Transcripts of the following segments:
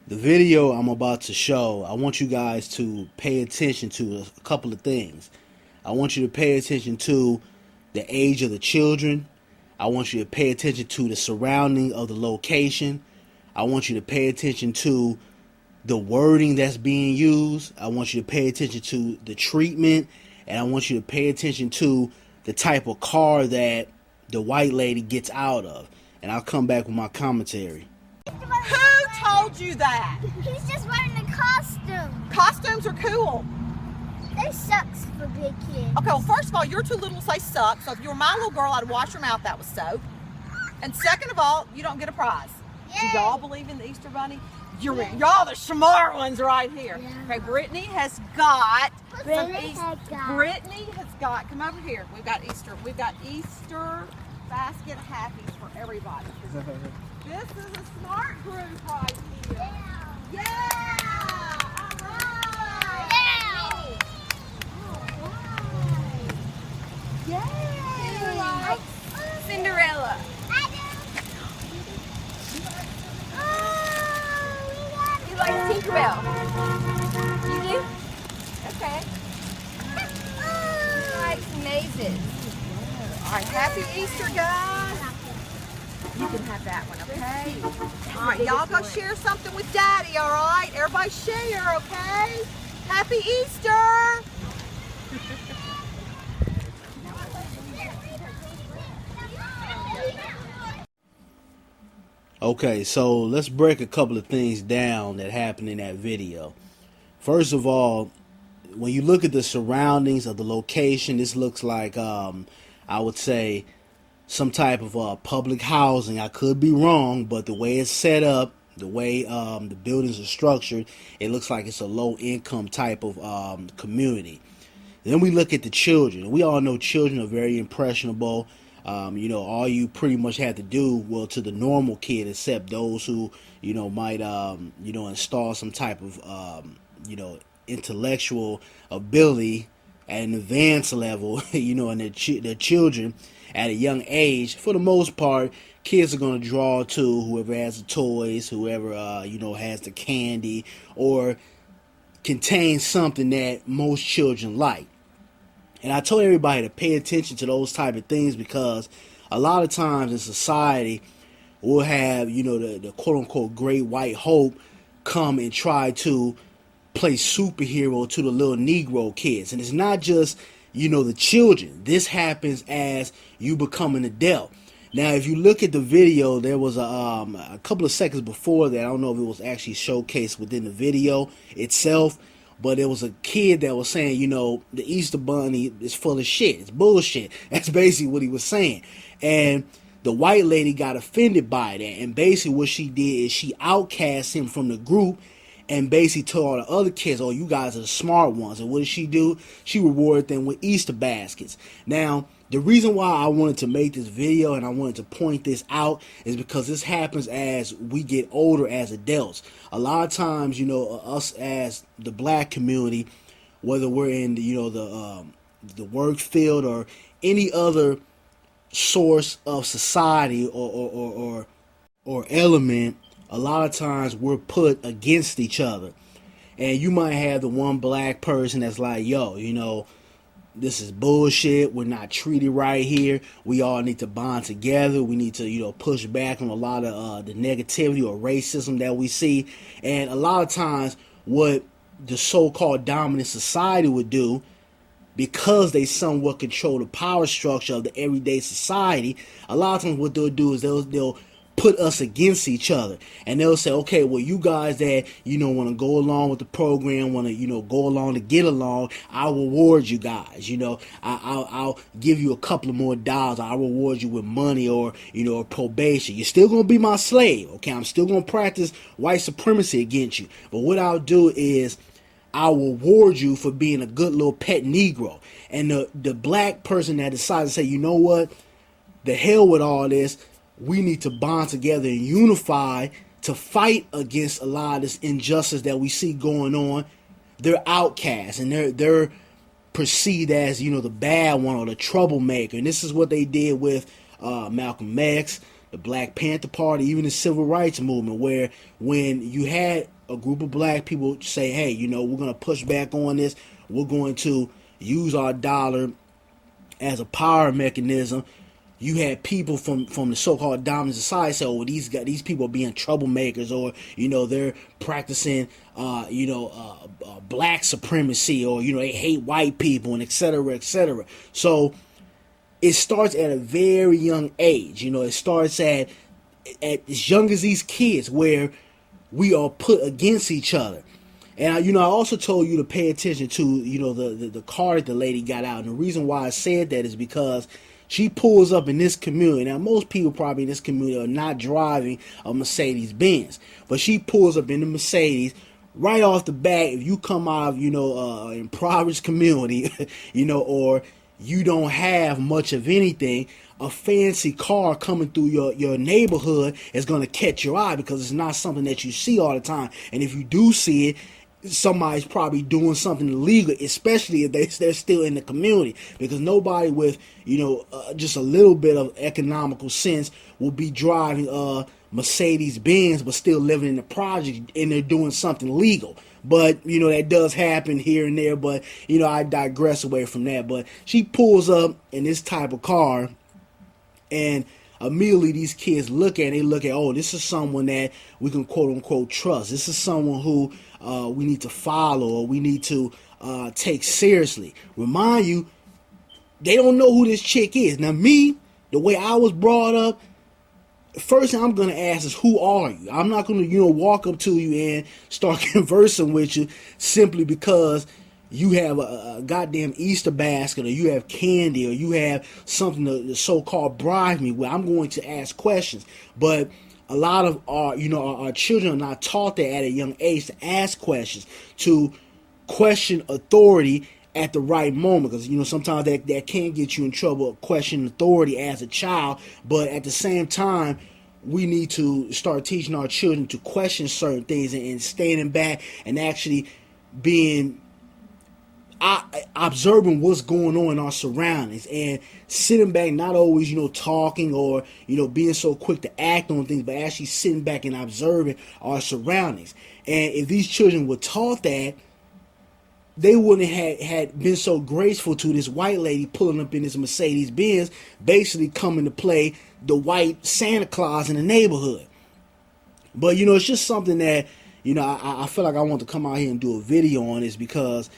The video I'm about to show, I want you guys to pay attention to a couple of things. I want you to pay attention to the age of the children. I want you to pay attention to the surrounding of the location. I want you to pay attention to the wording that's being used. I want you to pay attention to the treatment. And I want you to pay attention to the type of car that the white lady gets out of. And I'll come back with my commentary. Who told you that? He's just wearing a costume. Costumes are cool. They sucks for big kids. Okay, well, first of all, you're too little to say suck, so if you were my little girl, I'd wash your mouth out with soap. And second of all, you don't get a prize. Yay. Do y'all believe in the Easter Bunny? Y'all the smart ones right here. Yeah. Okay, Brittany has got Brittany has got, come over here. We've got Easter basket happies for everybody. This is a smart group right here. Yeah! All right! Yeah! Yay! Cinderella. I do. You like Tinkerbell? You do? Okay. You like mazes. All right, happy Easter, guys. You can have that one, okay? All right, y'all go share something with Daddy, all right? Everybody share, okay? Happy Easter! Okay, so let's break a couple of things down that happened in that video. First of all, when you look at the surroundings of the location, this looks like, I would say, some type of public housing. I could be wrong, but the way it's set up, the way the buildings are structured, it looks like it's a low-income type of community. Then we look at the children. We all know children are very impressionable. All you pretty much have to do, well, to the normal kid, except those who, might, install some type of, intellectual ability at an advanced level, in their children at a young age. For the most part, kids are going to draw to whoever has the toys, whoever, has the candy, or contains something that most children like. And I told everybody to pay attention to those type of things because a lot of times in society, we'll have, the quote-unquote great white hope come and try to play superhero to the little Negro kids. And it's not just, the children. This happens as you become an adult. Now, if you look at the video, there was a couple of seconds before that. I don't know if it was actually showcased within the video itself, but there was a kid that was saying, the Easter Bunny is full of shit. It's bullshit. That's basically what he was saying. And the white lady got offended by that. And basically what she did is she outcast him from the group and basically told all the other kids, oh, you guys are the smart ones. And what did she do? She rewarded them with Easter baskets. Now, the reason why I wanted to make this video and I wanted to point this out is because this happens as we get older as adults. A lot of times, us as the black community, whether we're in the work field or any other source of society or element, a lot of times we're put against each other. And you might have the one black person that's like, yo, this is bullshit. We're not treated right here. We all need to bond together. We need to, push back on a lot of the negativity or racism that we see. And a lot of times what the so-called dominant society would do, because they somewhat control the power structure of the everyday society, a lot of times what they'll do is they'll put us against each other, and they'll say, okay, well, you guys that want to go along with the program, want to go along to get along, I'll reward you guys. I'll give you a couple of more dollars. I'll reward you with money or probation. You're still gonna be my slave, okay? I'm still gonna practice white supremacy against you, but what I'll do is I'll reward you for being a good little pet Negro. And the black person that decides to say, you know what, the hell with all this, we need to bond together and unify to fight against a lot of this injustice that we see going on. They're outcasts and they're perceived as, the bad one or the troublemaker. And this is what they did with Malcolm X. the Black Panther Party, even the Civil Rights Movement, where when you had a group of black people say, hey, you know, we're going to push back on this, we're going to use our dollar as a power mechanism, you had people from the so-called dominant society say, oh, these people are being troublemakers, or, you know, they're practicing, black supremacy, or, you know, they hate white people, and et cetera, et cetera. So it starts at a very young age. You know, it starts at as young as these kids, where we are put against each other. And I also told you to pay attention to, you know, the car that the lady got out. And the reason why I said that is because she pulls up in this community. Now, most people probably in this community are not driving a Mercedes Benz, but she pulls up in the Mercedes right off the bat. If you come out of, impoverished community, or you don't have much of anything, a fancy car coming through your neighborhood is going to catch your eye, because it's not something that you see all the time. And if you do see it, somebody's probably doing something illegal, especially if they're still in the community, because nobody with just a little bit of economical sense will be driving Mercedes Benz but still living in the project, and they're doing something legal. But that does happen here and there, but I digress away from that. But she pulls up in this type of car, and immediately these kids look at oh, this is someone that we can quote unquote trust. This is someone who we need to follow, or we need to take seriously. Remind you, they don't know who this chick is. Now, me, the way I was brought up, first thing I'm going to ask is, who are you? I'm not going to walk up to you and start conversing with you simply because you have a goddamn Easter basket, or you have candy, or you have something to so-called bribe me with. I'm going to ask questions. But a lot of our children are not taught that at a young age, to ask questions, to question authority at the right moment, because sometimes that can get you in trouble, questioning authority as a child. But at the same time, we need to start teaching our children to question certain things, and standing back and actually being observing what's going on in our surroundings, and sitting back, not always talking or being so quick to act on things, but actually sitting back and observing our surroundings. And if these children were taught that, they wouldn't have had been so graceful to this white lady pulling up in this Mercedes Benz, basically coming to play the white Santa Claus in the neighborhood. But it's just something that I feel like I want to come out here and do a video on this, because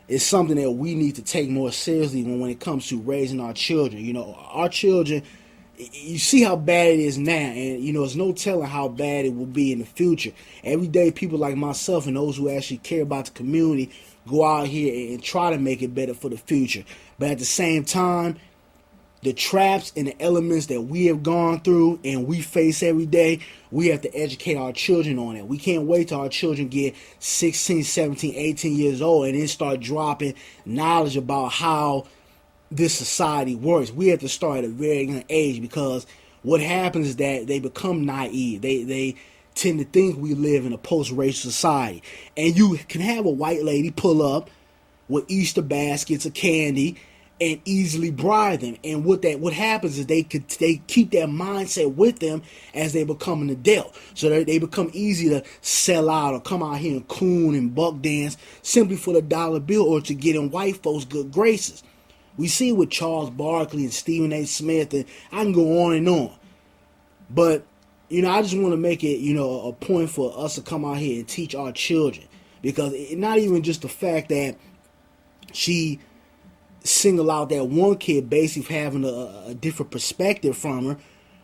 it's something that we need to take more seriously when it comes to raising our children. Our children, you see how bad it is now, and there's no telling how bad it will be in the future. Every day, people like myself and those who actually care about the community go out here and try to make it better for the future. But at the same time, the traps and the elements that we have gone through and we face every day, we have to educate our children on it. We can't wait till our children get 16, 17, 18 years old and then start dropping knowledge about how this society works. We have to start at a very young age, because what happens is that they become naive. They tend to think we live in a post-racial society. And you can have a white lady pull up with Easter baskets of candy and easily bribe them. And what happens is they keep their mindset with them as they become an adult. So they become easy to sell out or come out here and coon and buck dance simply for the dollar bill, or to get in white folks' good graces. We see it with Charles Barkley and Stephen A. Smith, and I can go on and on. But I just want to make it a point for us to come out here and teach our children, because not even just the fact that she single out that one kid basically having a different perspective from her,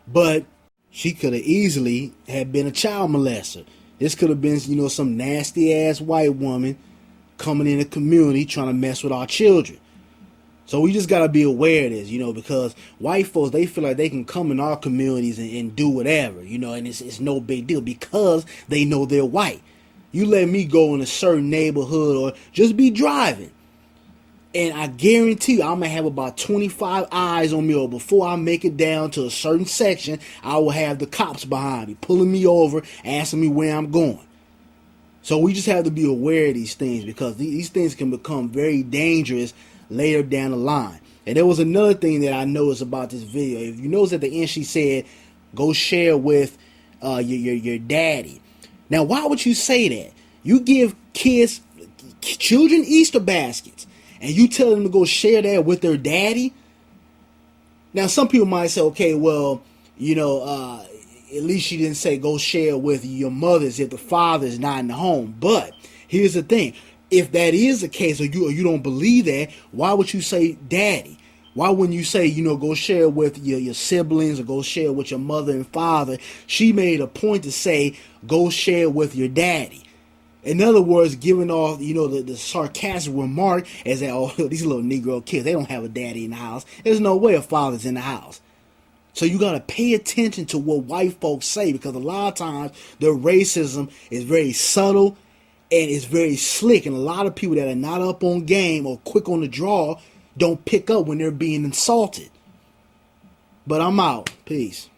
but she could have easily have been a child molester. This could have been some nasty ass white woman coming in the community trying to mess with our children. So we just got to be aware of this, because white folks, they feel like they can come in our communities and do whatever, and it's no big deal because they know they're white. You let me go in a certain neighborhood or just be driving, and I guarantee you I'm going to have about 25 eyes on me, or before I make it down to a certain section, I will have the cops behind me, pulling me over, asking me where I'm going. So we just have to be aware of these things, because these things can become very dangerous later down the line. And there was another thing that I noticed about this video. If you notice at the end, she said, go share with your daddy. Now, why would you say that? You give children Easter baskets, and you tell them to go share that with their daddy. Now, some people might say, okay, well, at least she didn't say go share with your mothers if the father is not in the home. But here's the thing. If that is the case, or you don't believe that, why would you say daddy? Why wouldn't you say, go share with your siblings, or go share with your mother and father? She made a point to say, go share with your daddy. In other words, giving off, the sarcastic remark as that, oh, these little Negro kids, they don't have a daddy in the house. There's no way a father's in the house. So you got to pay attention to what white folks say, because a lot of times their racism is very subtle and it's very slick. And a lot of people that are not up on game or quick on the draw don't pick up when they're being insulted. But I'm out. Peace.